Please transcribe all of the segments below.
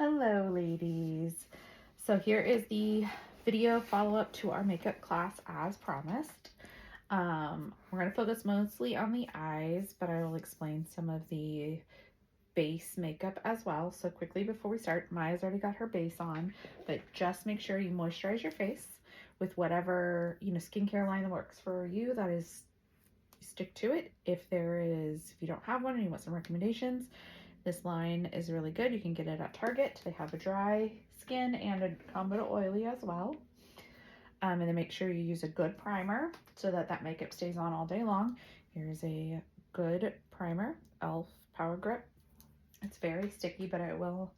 Hello, ladies. So here is the video follow-up to our makeup class as promised. We're going to focus mostly on the eyes, but I will explain some of the base makeup as well. So quickly before we start, Maya's already got her base on, but just make sure you moisturize your face with whatever, skincare line that works for you. That is, stick to it. If you don't have one and you want some recommendations, this line is really good. You can get it at Target. They have a dry skin and a combo to oily as well. And then make sure you use a good primer so that makeup stays on all day long. Here's a good primer, e.l.f. Power Grip. It's very sticky, but it will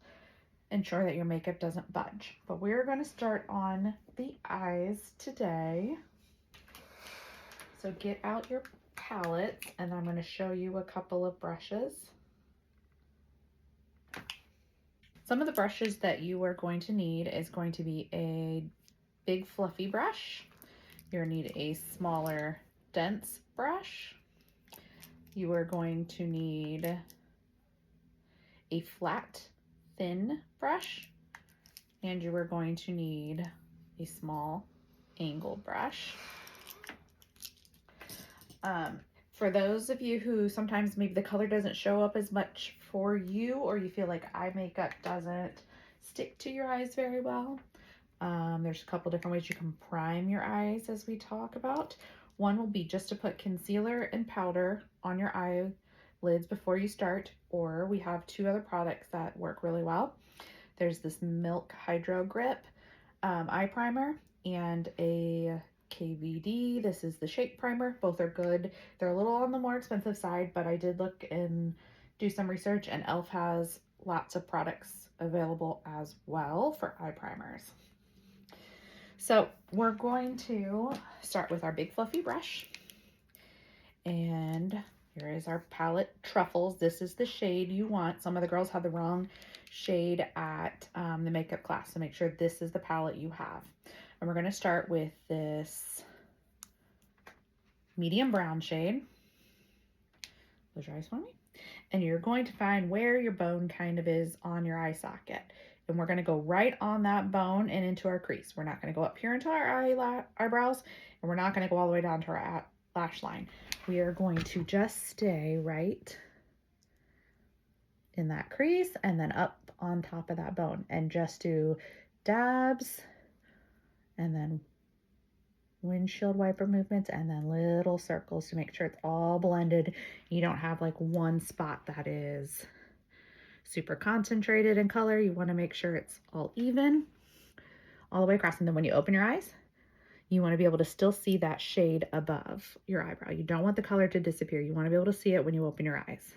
ensure that your makeup doesn't budge. But we're going to start on the eyes today. So get out your palettes, and I'm going to show you a couple of brushes. Some of the brushes that you are going to need is going to be a big fluffy brush. You're going to need a smaller dense brush. You are going to need a flat thin brush, and you are going to need a small angled brush. For those of you who sometimes maybe the color doesn't show up as much for you, or you feel like eye makeup doesn't stick to your eyes very well, there's a couple different ways you can prime your eyes as we talk about. One will be just to put concealer and powder on your eyelids before you start, or we have two other products that work really well. There's this Milk Hydro Grip eye primer and a KVD. This is the Shape Primer. Both are good. They're a little on the more expensive side, but I did look and do some research, and e.l.f. has lots of products available as well for eye primers. So we're going to start with our big fluffy brush. And here is our palette Truffles. This is the shade you want. Some of the girls have the wrong shade at the makeup class, so make sure this is the palette you have. And we're going to start with this medium brown shade. Close your eyes for me. And you're going to find where your bone kind of is on your eye socket. And we're going to go right on that bone and into our crease. We're not going to go up here into our eyebrows, and we're not going to go all the way down to our lash line. We are going to just stay right in that crease and then up on top of that bone, and just do dabs and then windshield wiper movements and then little circles to make sure it's all blended. You don't have like one spot that is super concentrated in color. You want to make sure it's all even all the way across. And then when you open your eyes, you want to be able to still see that shade above your eyebrow. You don't want the color to disappear. You want to be able to see it when you open your eyes.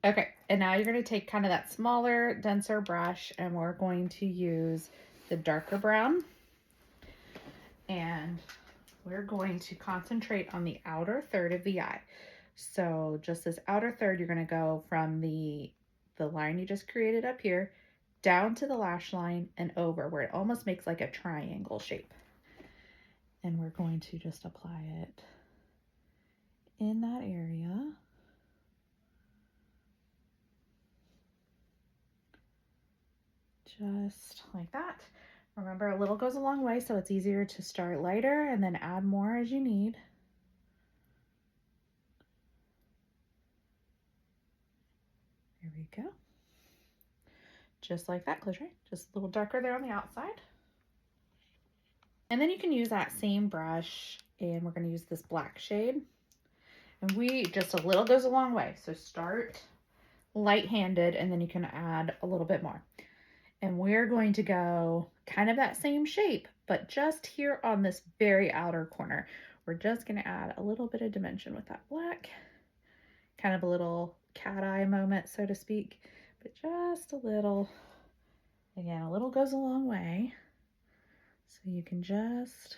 Okay, and now you're going to take kind of that smaller, denser brush, and we're going to use the darker brown. And we're going to concentrate on the outer third of the eye. So just this outer third, you're going to go from the line you just created up here down to the lash line and over, where it almost makes like a triangle shape. And we're going to just apply it in that area. Just like that. Remember, a little goes a long way, so it's easier to start lighter and then add more as you need. There we go. Just like that. Close your eye. Just a little darker there on the outside. And then you can use that same brush, and we're going to use this black shade. And just a little goes a long way. So start light-handed, and then you can add a little bit more. And we're going to go kind of that same shape, but just here on this very outer corner. We're just going to add a little bit of dimension with that black. Kind of a little cat eye moment, so to speak, but just a little. Again, a little goes a long way. So you can just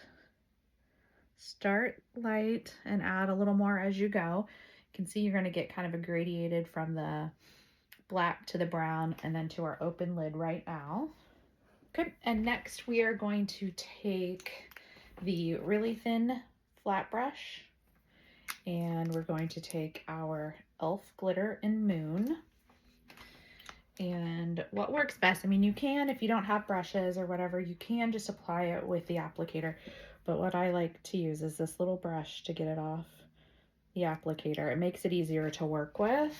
start light and add a little more as you go. You can see you're going to get kind of a gradiated from the black to the brown and then to our open lid right now. Okay, and next we are going to take the really thin flat brush, and we're going to take our e.l.f. glitter in Moon. what works best. I mean, you can, if you don't have brushes or whatever, you can just apply it with the applicator. But what I like to use is this little brush to get it off the applicator. It makes it easier to work with.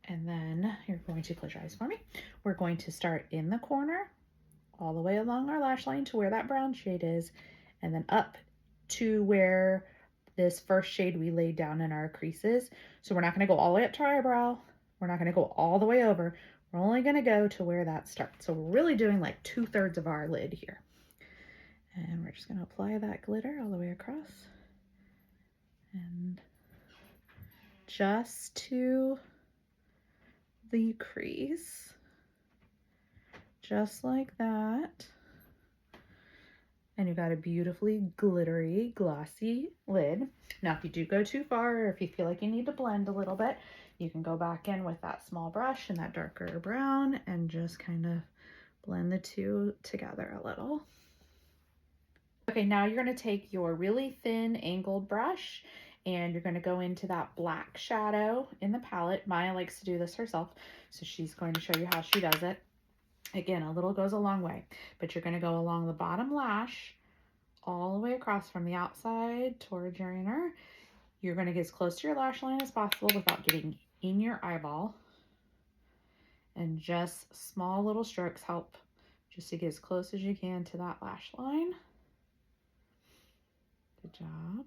And then you're going to close your eyes for me. We're going to start in the corner, all the way along our lash line to where that brown shade is, and then up to where this first shade we laid down in our creases. So we're not going to go all the way up to our eyebrow. We're not going to go all the way over. We're only going to go to where that starts. So we're really doing like 2/3 of our lid here. And we're just going to apply that glitter all the way across. And just to the crease. Just like that. And you've got a beautifully glittery, glossy lid. Now, if you do go too far, or if you feel like you need to blend a little bit, you can go back in with that small brush and that darker brown and just kind of blend the two together a little. Okay, now you're going to take your really thin angled brush and you're going to go into that black shadow in the palette. Maya likes to do this herself, so she's going to show you how she does it. Again, a little goes a long way, but you're going to go along the bottom lash all the way across from the outside towards your inner. You're going to get as close to your lash line as possible without getting in your eyeball. And just small little strokes help just to get as close as you can to that lash line. Good job.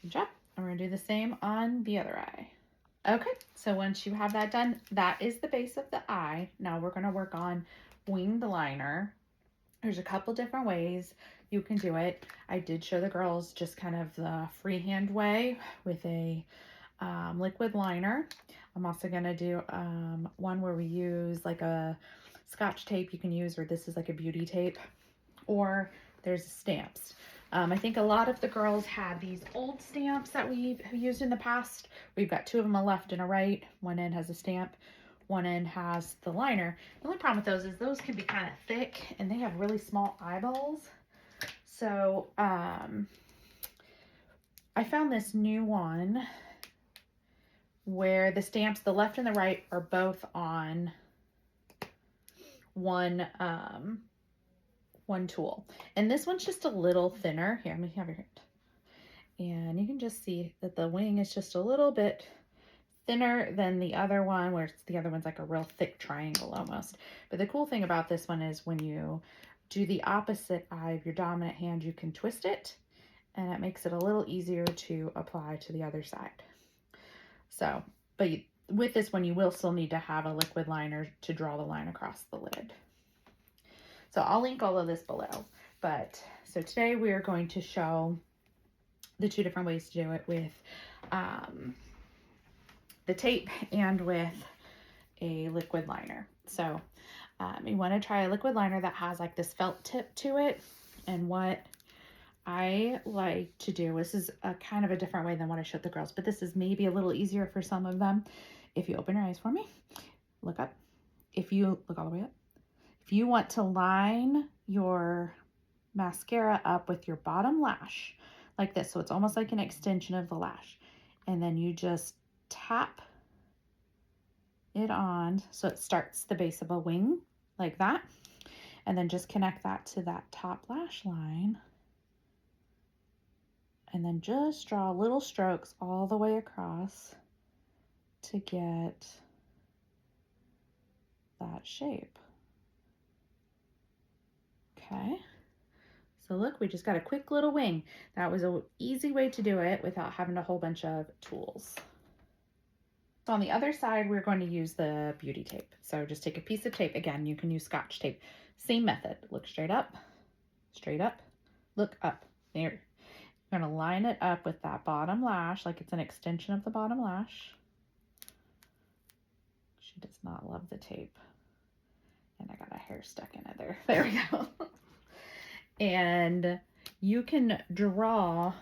Good job. And we're going to do the same on the other eye. Okay, so once you have that done, that is the base of the eye. Now we're going to work on winged liner. There's a couple different ways you can do it. I did show the girls just kind of the freehand way with a liquid liner. I'm also going to do one where we use like a Scotch tape you can use, or this is like a beauty tape, or there's stamps. I think a lot of the girls have these old stamps that we've used in the past. We've got two of them, a left and a right. One end has a stamp, one end has the liner. The only problem with those is those can be kind of thick and they have really small eyeballs. So I found this new one where the stamps, the left and the right, are both on one tool. And this one's just a little thinner. Here, let me have your hand. And you can just see that the wing is just a little bit thinner than the other one, where the other one's like a real thick triangle almost. But the cool thing about this one is when you do the opposite eye of your dominant hand, you can twist it, and it makes it a little easier to apply to the other side. So, but with this one, you will still need to have a liquid liner to draw the line across the lid. So I'll link all of this below. But so today we are going to show the two different ways to do it with the tape and with a liquid liner. So you want to try a liquid liner that has like this felt tip to it. And what I like to do, this is a kind of a different way than what I showed the girls, but this is maybe a little easier for some of them. If you open your eyes for me, look up. If you look all the way up, if you want to line your mascara up with your bottom lash like this, so it's almost like an extension of the lash, and then you just tap it on so it starts the base of a wing like that, and then just connect that to that top lash line, and then just draw little strokes all the way across to get that shape. Okay, so look, we just got a quick little wing. That was an easy way to do it without having a whole bunch of tools. So on the other side, we're going to use the beauty tape. So just take a piece of tape. Again, you can use Scotch tape. Same method. Look straight up, look up. There. You're going to line it up with that bottom lash like it's an extension of the bottom lash. She does not love the tape. And I got a hair stuck in it there. There we go. And you can draw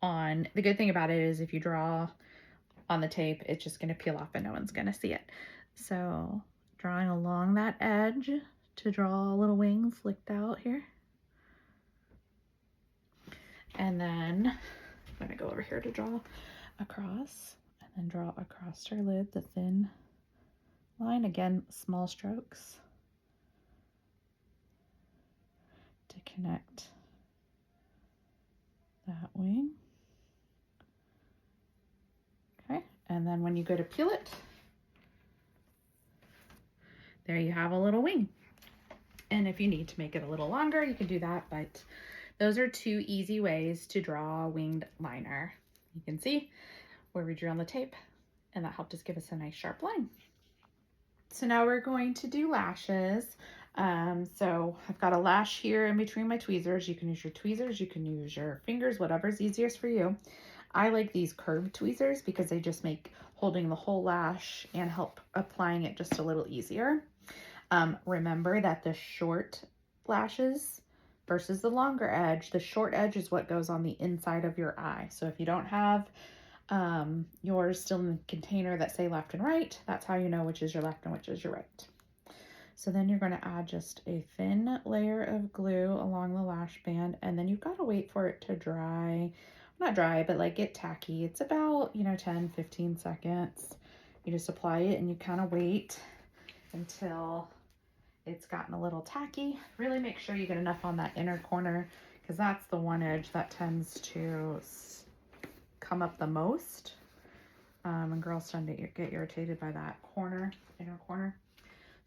on, the good thing about it is if you draw on the tape, it's just going to peel off and no one's going to see it. So drawing along that edge to draw a little wing flicked out here. And then I'm going to go over here to draw across. And And draw across her lid the thin line. Again, small strokes to connect that wing. Okay, and then when you go to peel it, there you have a little wing. And if you need to make it a little longer, you can do that, but those are two easy ways to draw a winged liner. You can see where we drew on the tape, and that helped us give us a nice sharp line. So now we're going to do lashes. So I've got a lash here in between my tweezers. You can use your tweezers, you can use your fingers, whatever's easiest for you. I like these curved tweezers because they just make holding the whole lash and help applying it just a little easier. Remember that the short lashes versus the longer edge, the short edge is what goes on the inside of your eye. So if you don't have yours still in the container that say left and right, that's how you know which is your left and which is your right. So then you're going to add just a thin layer of glue along the lash band, and then you've got to wait for it to dry. Not dry, but like get tacky. It's about, 10-15 seconds. You just apply it and you kind of wait until it's gotten a little tacky. Really make sure you get enough on that inner corner, because that's the one edge that tends to come up the most. And girls tend to get irritated by that inner corner.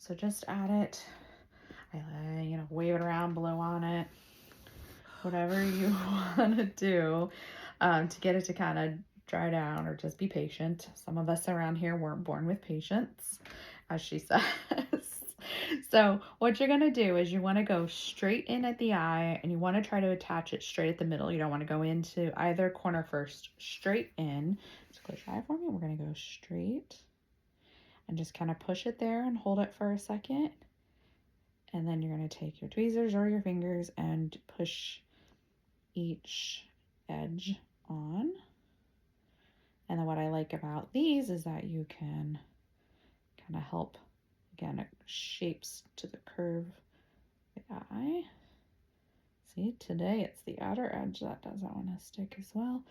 So just add it. I wave it around, blow on it, whatever you want to do to get it to kind of dry down, or just be patient. Some of us around here weren't born with patience, as she says. So what you're going to do is you want to go straight in at the eye, and you want to try to attach it straight at the middle. You don't want to go into either corner first. Straight in. Just close your eye for me. We're going to go straight and just kind of push it there and hold it for a second. And then you're going to take your tweezers or your fingers and push each edge on. And then what I like about these is that you can kind of help. Again, it shapes to the curve of the eye. See, today it's the outer edge that doesn't want to stick as well.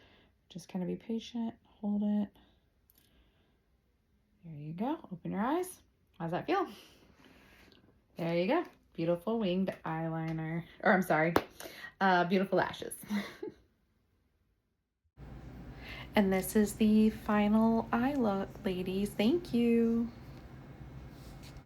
Just kind of be patient, hold it. There you go. Open your eyes. How's that feel? There you go. Beautiful winged eyeliner. Or I'm sorry, beautiful lashes. And this is the final eye look, ladies. Thank you.